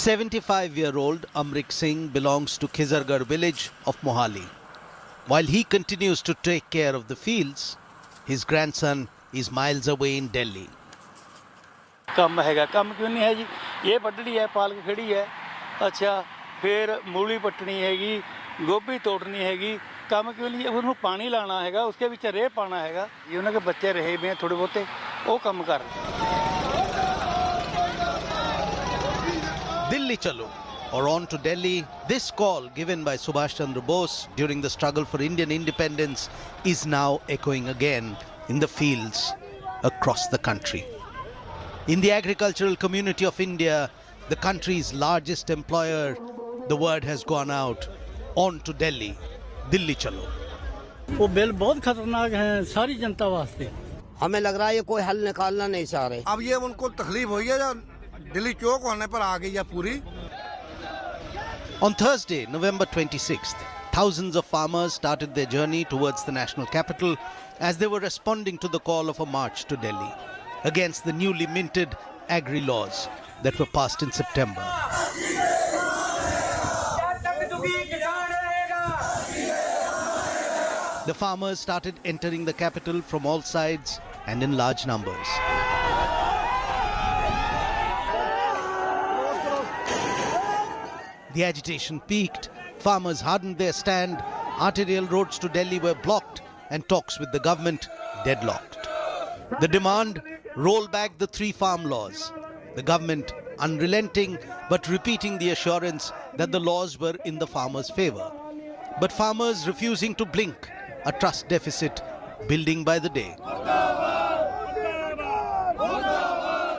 75-year-old Amrik Singh belongs to Khizargarh village of Mohali. While he continues to take care of the fields, his grandson is miles away in Delhi. ਕੰਮ ਹੈਗਾ ਕੰਮ ਕਿਉਂ ਨਹੀਂ ਹੈ ਜੀ ਇਹ ਵੱਢਣੀ ਹੈ ਪਾਲਕ ਖੜੀ ਹੈ ਅੱਛਾ ਫਿਰ ਮੂਲੀ ਪੱਟਣੀ ਹੈਗੀ ਗੋਭੀ ਤੋੜਨੀ ਹੈਗੀ ਕੰਮ ਕਿਉਂ ਨਹੀਂ ਉਹਨੂੰ ਪਾਣੀ ਲਾਣਾ ਹੈਗਾ ਉਸਕੇ ਵਿੱਚ ਰੇਹ ਪਾਣਾ ਹੈਗਾ ਇਹ ਉਹਨਾਂ ਦੇ ਬੱਚੇ ਰਹੇ ਵੀ ਥੋੜੇ ਬਹੁਤੇ ਉਹ ਕੰਮ ਕਰ Delhi Chalo, or on to Delhi, this call given by Subhash Chandra Bose during the struggle for Indian independence is now echoing again in the fields across the country. In the agricultural community of India, the country's largest employer, the word has gone out, on to Delhi, Delhi Chalo. वो bill बहुत खतरनाक है सारी जनता वास्ते हमें लग रहा है ये कोई हल निकालना नहीं चाह रहे अब ये उनको तकलीफ हुई है या दिल्ली चौक होने पर आ गई है पूरी. On Thursday, November 26th, thousands of farmers started their journey towards the national capital as they were responding to the call of a march to Delhi against the newly minted agri laws that were passed in September. The farmers started entering the capital from all sides and in large numbers. The agitation peaked, farmers hardened their stand, arterial roads to Delhi were blocked and talks with the government deadlocked. The demand, roll back the 3 farm laws. The government unrelenting but repeating the assurance that the laws were in the farmers' favour. But farmers refusing to blink, a trust deficit building by the day.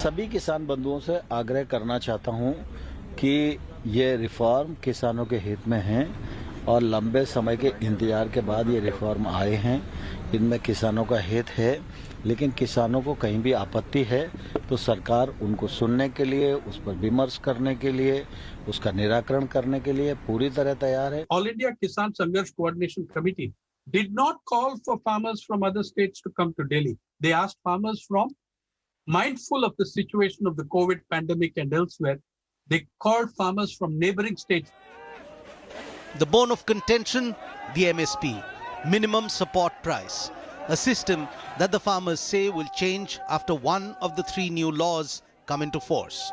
सभी किसान बंधुओं से आग्रह करना चाहता हूं कि ये रिफॉर्म किसानों के हित में हैं और लंबे समय के इंतजार के बाद ये रिफॉर्म आए हैं इनमें किसानों का हित है लेकिन किसानों को कहीं भी आपत्ति है तो सरकार उनको सुनने के लिए उस पर विमर्श करने के लिए उसका निराकरण करने के लिए पूरी तरह तैयार है. All India Kisan Sangharsh Coordination Committee did not call for farmers from other states to come to Delhi. They asked farmers from, mindful of the situation of the COVID pandemic and elsewhere, they called farmers from neighboring states. The bone of contention, the MSP, minimum support price, a system that the farmers say will change after one of the 3 new laws come into force.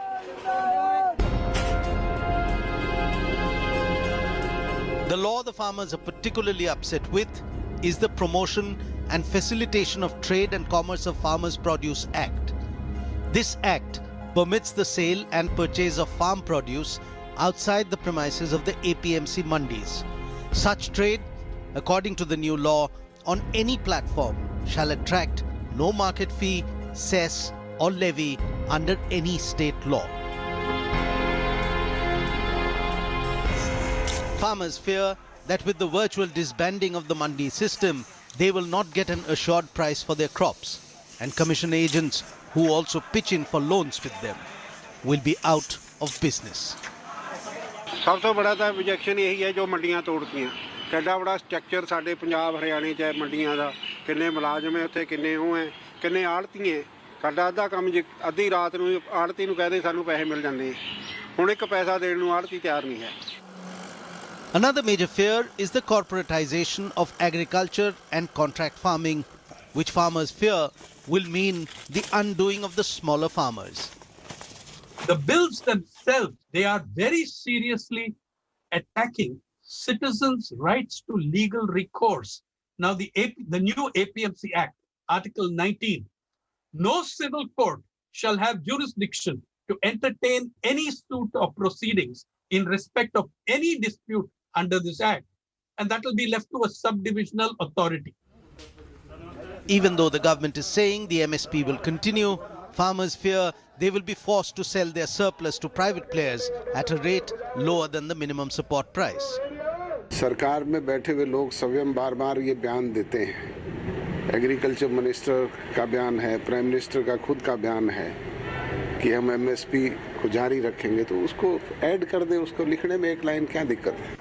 The law the farmers are particularly upset with is the Promotion and Facilitation of Trade and Commerce of Farmers' Produce Act. This act permits the sale and purchase of farm produce outside the premises of the APMC mandis. Such trade, according to the new law, on any platform shall attract no market fee, cess or levy under any state law. Farmers fear that with the virtual disbanding of the mandi system, they will not get an assured price for their crops, and commission agents who also pitch in for loans with them will be out of business. सब तो बड़ा तो objection यही है जो मंडियां तोड़तीਆਂ ਕਿੰਨਾ बड़ा स्ट्रक्चर ਸਾਡੇ पंजाब हरियाणे ਚ ਹੈ ਮੰਡੀਆਂ ਦਾ ਕਿੰਨੇ ਮੁਲਾਜ਼ਮ ਹੈ ਉੱਥੇ ਕਿੰਨੇ ਉਹ ਹੈ ਕਿੰਨੇ ਆੜਤੀ ਹੈ ਸਾਡਾ ਅੱਧਾ ਕੰਮ ਜੇ ਅੱਧੀ ਰਾਤ ਨੂੰ ਆੜਤੀ ਨੂੰ ਕਹਦੇ ਸਾਨੂੰ ਪੈਸੇ ਮਿਲ ਜਾਂਦੇ ਹੁਣ ਇੱਕ ਪੈਸਾ ਦੇਣ ਨੂੰ ਆੜਤੀ ਤਿਆਰ ਨਹੀਂ ਹੈ. Another major fear is the corporatization of agriculture and contract farming, which farmers fear will mean the undoing of the smaller farmers. The bills themselves, they are very seriously attacking citizens' rights to legal recourse. Now the new APMC Act, Article 19, no civil court shall have jurisdiction to entertain any suit or proceedings in respect of any dispute under this act, and that will be left to a subdivisional authority. Even though the government is saying the MSP will continue, farmers fear they will be forced to sell their surplus to private players at a rate lower than the minimum support price. सरकार में बैठे हुए लोग स्वयं बार-बार ये बयान देते हैं. एग्रीकल्चर मिनिस्टर का बयान है, प्राइम मिनिस्टर का खुद का बयान है कि हम एमएसपी को जारी रखेंगे, तो उसको ऐड कर दें, उसको लिखने में एक लाइन क्या दिक्कत है.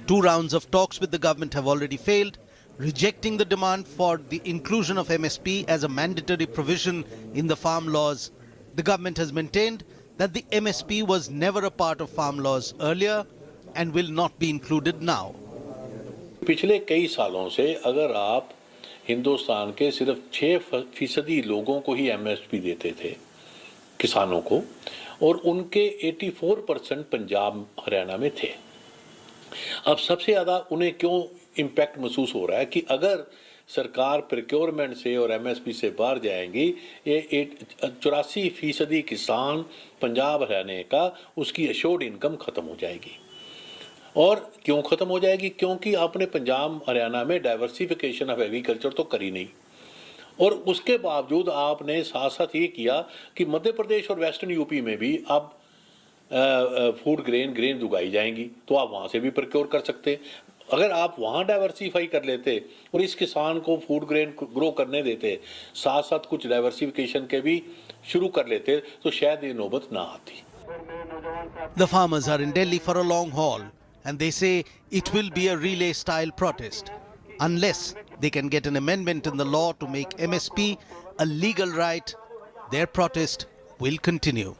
2 rounds of talks with the government have already failed, rejecting the demand for the inclusion of MSP as a mandatory provision in the farm laws. The government has maintained that the MSP was never a part of farm laws earlier and will not be included now. पिछले कई सालों से अगर आप हिंदुस्तान के सिर्फ 6% लोगों को ही एमएसपी देते थे किसानों को, और उनके 84% पंजाब हरियाणा में थे। अब सबसे ज़्यादा उन्हें क्यों इम्पैक्ट महसूस हो रहा है कि अगर सरकार प्रोक्योरमेंट से और एमएसपी से बाहर जाएंगी, ये 84% किसान पंजाब हरियाणा का उसकी एश्योर्ड इनकम ख़त्म हो जाएगी। और क्यों ख़त्म हो जाएगी? क्योंकि आपने पंजाब हरियाणा में डाइवर्सिफिकेशन ऑफ एग्रीकल्चर तो करी नहीं, और उसके बावजूद आपने साथ साथ ये किया कि मध्य प्रदेश और वेस्टर्न यूपी में भी अब फूड ग्रेन उगाई जाएंगी, तो आप वहाँ से भी प्रोक्योर कर सकते। अगर आप वहाँ डाइवर्सिफाई कर लेते और इस किसान को फूड ग्रेन ग्रो करने देते, साथ साथ कुछ डाइवर्सिफिकेशन के भी शुरू कर लेते, तो शायद ये नौबत ना आती। The farmers are in Delhi for a long haul and they say it will be a relay style protest unless they can get an amendment in the law to make MSP a legal right. Their protest will continue.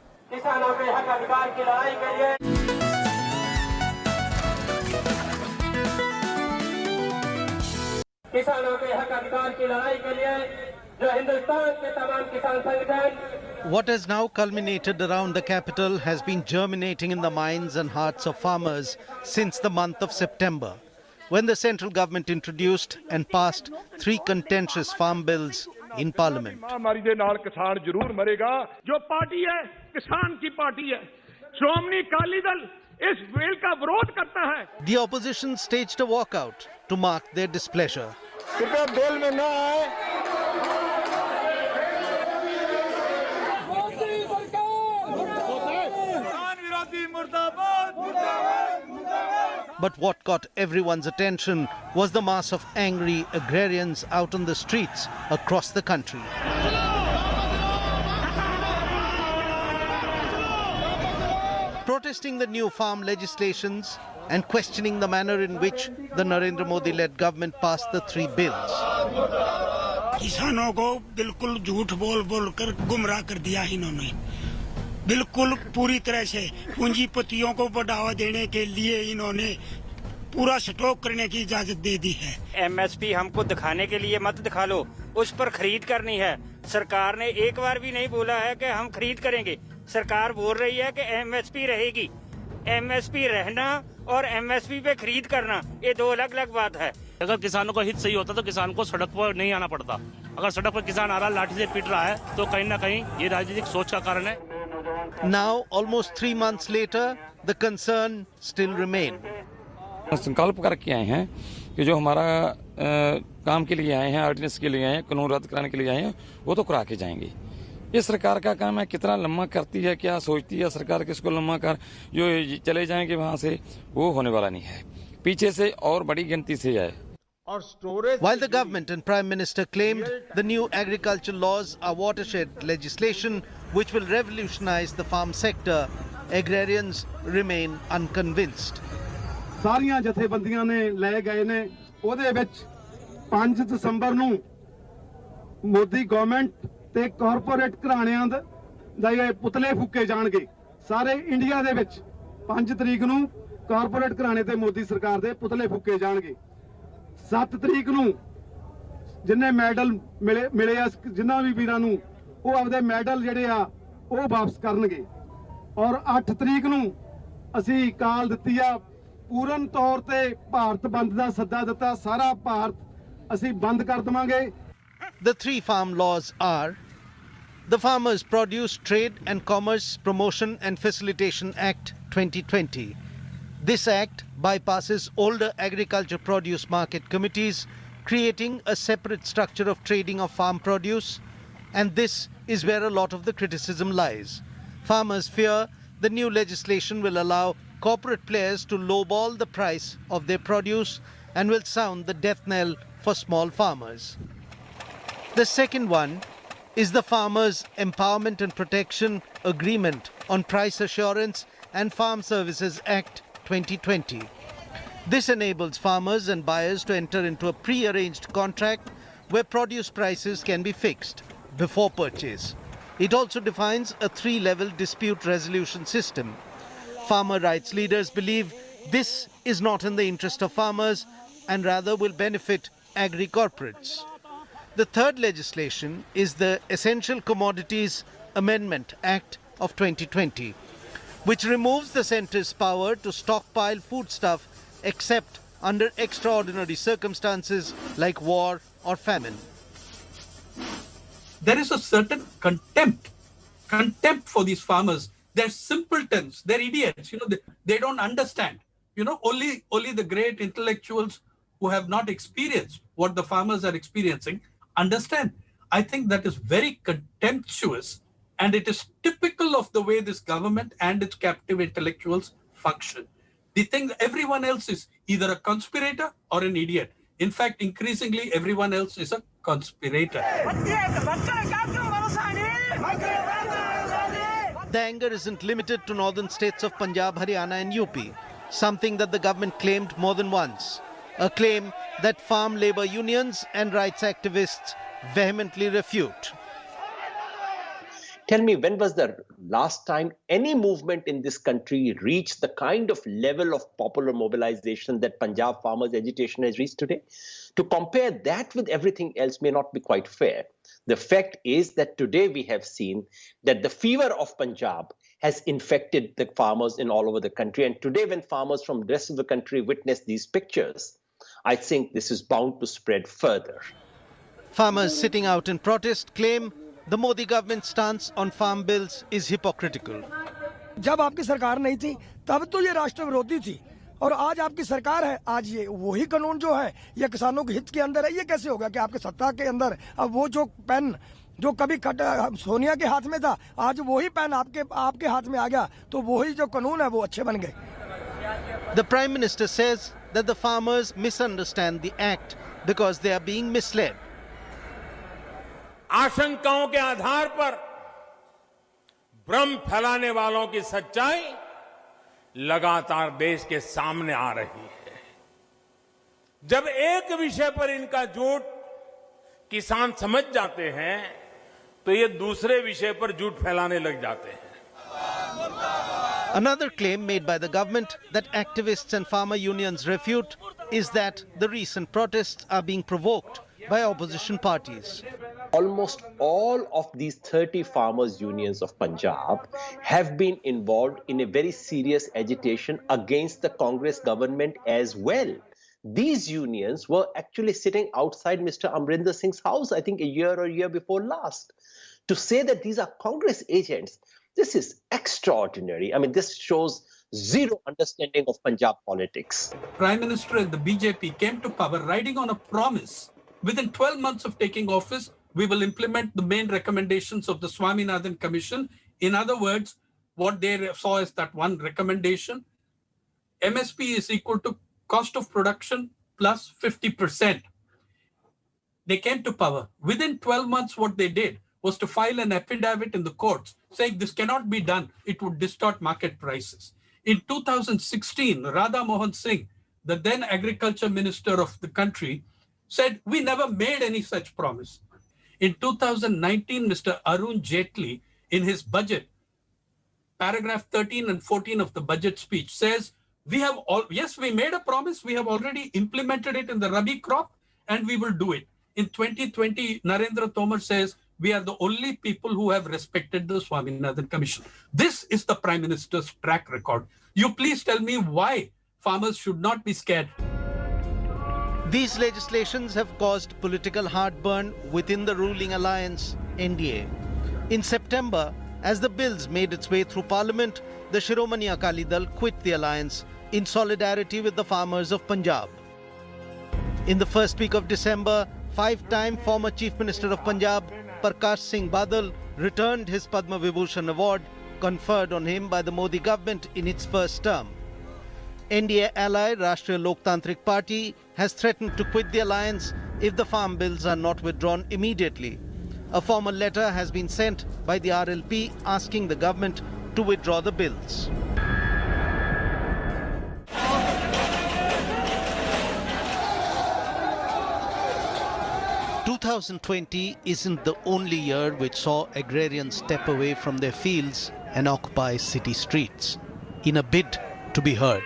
What has now culminated around the capital has been germinating in the minds and hearts of farmers since the month of September, when the central government introduced and passed 3 contentious farm bills in Parliament. The opposition staged a walkout to mark their displeasure. But what got everyone's attention was the mass of angry agrarians out on the streets across the country. Protesting the new farm legislations and questioning the manner in which the Narendra Modi-led government passed the 3 bills. किसानों को बिल्कुल झूठ बोल कर गुमराह कर दिया इन्होंने, बिल्कुल पूरी तरह से पूंजीपतियों को बढ़ावा देने के लिए इन्होंने पूरा स्टॉक करने की इजाजत दे दी है। एमएसपी हमको दिखाने के लिए मत दिखा लो, उस पर खरीद करनी है। सरकार ने एक बार भी नहीं बोला है कि हम खरीद करेंगे। सरकार बोल रही है कि एमएसपी रहेगी। एमएसपी रहना और एमएसपी पे खरीद करना, ये 2 अलग-अलग बात है। अगर किसानों का हित सही होता तो किसान को सड़क पर नहीं आना पड़ता। अगर सड़क पर किसान आ रहा लाठी से पीट रहा है तो कहीं ना कहीं ये राजनीतिक सोच का कारण है। Now, almost 3 months later, the concern still remains. संकल्प करके आए हैं कि जो हमारा काम के लिए आए हैं, ऑर्डिनेंस के लिए आए हैं, कानून रद्द कराने के लिए आए हैं, वो तो करा के जाएंगे। ये सरकार का काम है, कितना लम्बा करती है, क्या सोचती है सरकार, किसको लम्बा कर जो चले जाएंगे वहाँ से, वो होने वाला नहीं है। पीछे से और बड़ी गिनती से है। While the government and Prime Minister claimed the new agriculture laws are watershed legislation which will revolutionize the farm sector, agrarians remain unconvinced. ਸਾਰੀਆਂ ਜਥੇਬੰਦੀਆਂ ਨੇ ਲੈ ਗਏ ਨੇ, ਉਹਦੇ ਵਿੱਚ 5 ਦਸੰਬਰ ਨੂੰ ਮੋਦੀ ਗਵਰਨਮੈਂਟ ਤੇ ਕਾਰਪੋਰੇਟ ਘਰਾਣਿਆਂ ਦਾ ਇਹ ਪੁਤਲੇ ਫੂਕੇ ਜਾਣਗੇ। ਸਾਰੇ ਇੰਡੀਆ ਦੇ ਵਿੱਚ 5 ਤਰੀਕ ਨੂੰ ਕਾਰਪੋਰੇਟ ਘਰਾਣੇ ਤੇ ਮੋਦੀ ਸਰਕਾਰ ਦੇ ਪੁਤਲੇ ਫੂਕੇ ਜਾਣਗੇ। 7 ਤਰੀਕ ਨੂੰ ਜਿੰਨੇ ਮੈਡਲ ਮਿਲੇ ਆ ਜਿਨ੍ਹਾਂ ਵੀ ਵੀਰਾਂ ਨੂੰ, ਉਹ ਆਪਦੇ ਮੈਡਲ ਜਿਹੜੇ ਆ ਉਹ ਵਾਪਸ ਕਰਨਗੇ। ਔਰ 8 ਤਰੀਕ ਨੂੰ ਅਸੀਂ ਕਾਲ ਦਿੱਤੀ ਆ, ਪੂਰਨ ਤੌਰ ਤੇ ਭਾਰਤ ਬੰਦ ਦਾ ਸੱਦਾ ਦਿੱਤਾ, ਸਾਰਾ ਭਾਰਤ ਅਸੀਂ ਬੰਦ ਕਰ ਦਵਾਂਗੇ। The 3 farm laws are the Farmers Produce Trade and Commerce Promotion and Facilitation Act 2020. This act bypasses older agriculture produce market committees, creating a separate structure of trading of farm produce, and this is where a lot of the criticism lies. Farmers fear the new legislation will allow corporate players to lowball the price of their produce and will sound the death knell for small farmers. The second one is the Farmers Empowerment and Protection Agreement on Price Assurance and Farm Services Act 2020. This enables farmers and buyers to enter into a pre-arranged contract where produce prices can be fixed before purchase. It also defines a 3-level dispute resolution system. Farmer rights leaders believe this is not in the interest of farmers and rather will benefit agri-corporates. The third legislation is the Essential Commodities Amendment Act of 2020, which removes the centre's power to stockpile foodstuff except under extraordinary circumstances like war or famine. There is a certain contempt for these farmers. They're simpletons, they're idiots, they don't understand. Only the great intellectuals who have not experienced what the farmers are experiencing understand. I think that is very contemptuous, and it is typical of the way this government and its captive intellectuals function. They think that everyone else is either a conspirator or an idiot. In fact, increasingly, everyone else is a conspirator. The anger isn't limited to northern states of Punjab, Haryana and UP, something that the government claimed more than once. A claim that farm labour unions and rights activists vehemently refute. Tell me, when was the last time any movement in this country reached the kind of level of popular mobilization that Punjab farmers' agitation has reached today? To compare that with everything else may not be quite fair. The fact is that today we have seen that the fever of Punjab has infected the farmers in all over the country. And today, when farmers from the rest of the country witness these pictures, I think this is bound to spread further. Farmers sitting out in protest claim the Modi government stance on farm bills is hypocritical. जब आपकी सरकार नहीं थी तब तो ये राष्ट्र विरोधी थी, और आज आपकी सरकार है, आज ये वही कानून जो है ये किसानों के हित के अंदर है। ये कैसे होगा कि आपके सत्ता के अंदर अब वो जो पेन जो कभी सोनिया के हाथ में था, आज वही पेन आपके हाथ में आ गया, तो वही जो कानून है वो अच्छे बन गए। The Prime Minister says that the farmers misunderstand the act because they are being misled. आशंकाओं के आधार पर भ्रम फैलाने वालों की सच्चाई लगातार देश के सामने आ रही है। जब एक विषय पर इनका झूठ किसान समझ जाते हैं तो ये दूसरे विषय पर झूठ फैलाने लग जाते हैं। Another claim made by the government that activists and farmer unions refute is that the recent protests are being provoked by opposition parties. Almost all of these 30 farmers' unions of Punjab have been involved in a very serious agitation against the Congress government as well. These unions were actually sitting outside Mr. Amrinder Singh's house, I think a year before last. To say that these are Congress agents, this is extraordinary. I mean, this shows zero understanding of Punjab politics. Prime Minister and the BJP came to power riding on a promise. Within 12 months of taking office, we will implement the main recommendations of the Swaminathan Commission. In other words, what they saw as that one recommendation, MSP is equal to cost of production plus 50%. They came to power. Within 12 months, what they did was to file an affidavit in the courts saying this cannot be done. It would distort market prices. In 2016, Radha Mohan Singh, the then agriculture minister of the country, said we never made any such promise. In 2019, Mr. Arun Jaitley, in his budget, paragraph 13 and 14 of the budget speech says, we made a promise, we have already implemented it in the Rabi crop, and we will do it. In 2020, Narendra Tomar says, we are the only people who have respected the Swaminathan Commission. This is the Prime Minister's track record. You please tell me why farmers should not be scared. These legislations have caused political heartburn within the ruling alliance, NDA. In September, as the bills made its way through Parliament, the Shiromani Akali Dal quit the alliance in solidarity with the farmers of Punjab. In the first week of December, 5-time former Chief Minister of Punjab, Prakash Singh Badal, returned his Padma Vibhushan award conferred on him by the Modi government in its first term. NDA ally Rashtriya Loktantrik Party has threatened to quit the alliance if the farm bills are not withdrawn immediately. A formal letter has been sent by the RLP asking the government to withdraw the bills. 2020 isn't the only year which saw agrarians step away from their fields and occupy city streets in a bid to be heard.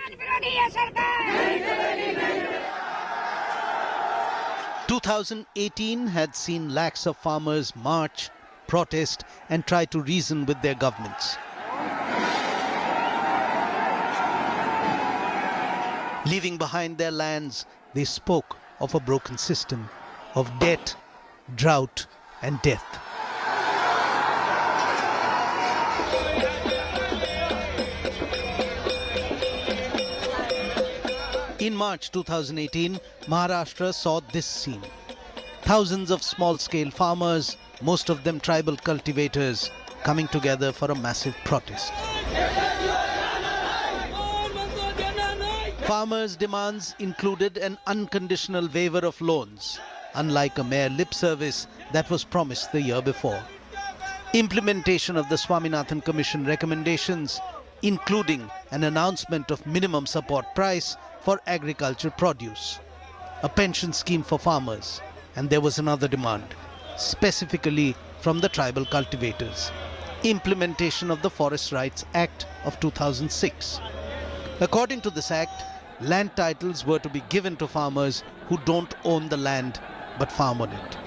2018 had seen lakhs of farmers march, protest and try to reason with their governments. Leaving behind their lands, they spoke of a broken system, of debt, drought and death. In March 2018, Maharashtra saw this scene. Thousands of small-scale farmers, most of them tribal cultivators, coming together for a massive protest. Farmers' demands included an unconditional waiver of loans, unlike a mere lip service that was promised the year before. Implementation of the Swaminathan Commission recommendations, including an announcement of minimum support price for agriculture produce, a pension scheme for farmers, and there was another demand, specifically from the tribal cultivators, implementation of the Forest Rights Act of 2006. According to this act, land titles were to be given to farmers who don't own the land but farm on it.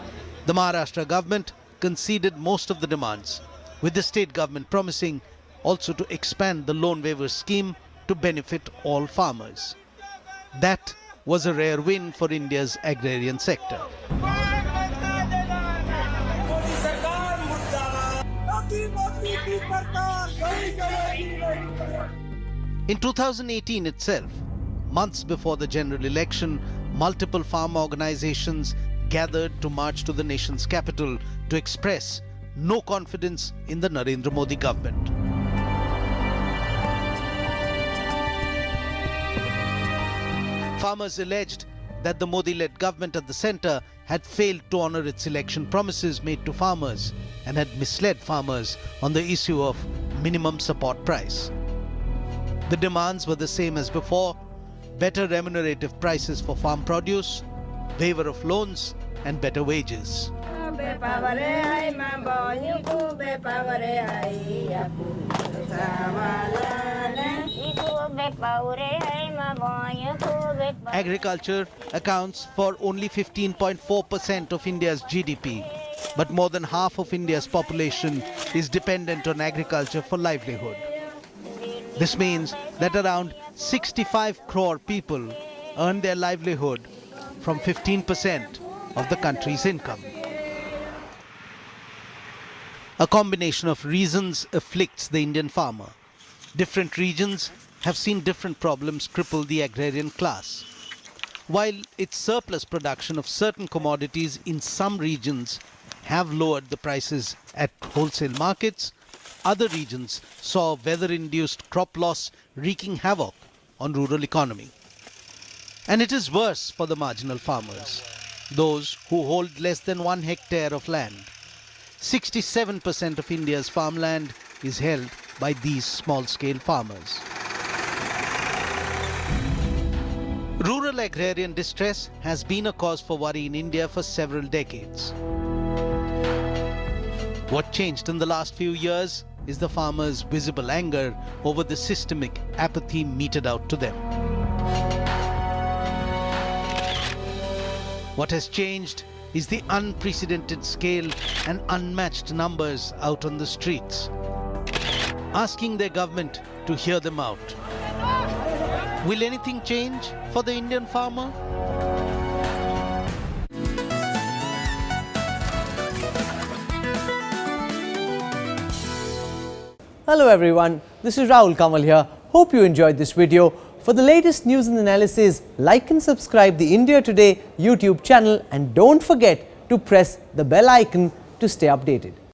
The Maharashtra government conceded most of the demands, with the state government promising also to expand the loan waiver scheme to benefit all farmers. That was a rare win for India's agrarian sector. In 2018 itself, months before the general election, multiple farm organizations gathered to march to the nation's capital to express no confidence in the Narendra Modi government. Farmers alleged that the Modi-led government at the centre had failed to honour its election promises made to farmers and had misled farmers on the issue of minimum support price. The demands were the same as before: better remunerative prices for farm produce, waiver of loans and better wages. Agriculture accounts for only 15.4% of India's GDP, but more than half of India's population is dependent on agriculture for livelihood. This means that around 65 crore people earn their livelihood from 15% of the country's income. A combination of reasons afflicts the Indian farmer. Different regions have seen different problems cripple the agrarian class. While its surplus production of certain commodities in some regions have lowered the prices at wholesale markets, other regions saw weather-induced crop loss wreaking havoc on rural economy. And it is worse for the marginal farmers, those who hold less than 1 hectare of land. 67% of India's farmland is held by these small-scale farmers. Rural agrarian distress has been a cause for worry in India for several decades. What changed in the last few years is the farmers' visible anger over the systemic apathy meted out to them. What has changed is the unprecedented scale and unmatched numbers out on the streets, asking their government to hear them out. Will anything change for the Indian farmer? Hello everyone, this is Rahul Kamal here. Hope you enjoyed this video. For the latest news and analysis, like and subscribe the India Today YouTube channel and don't forget to press the bell icon to stay updated.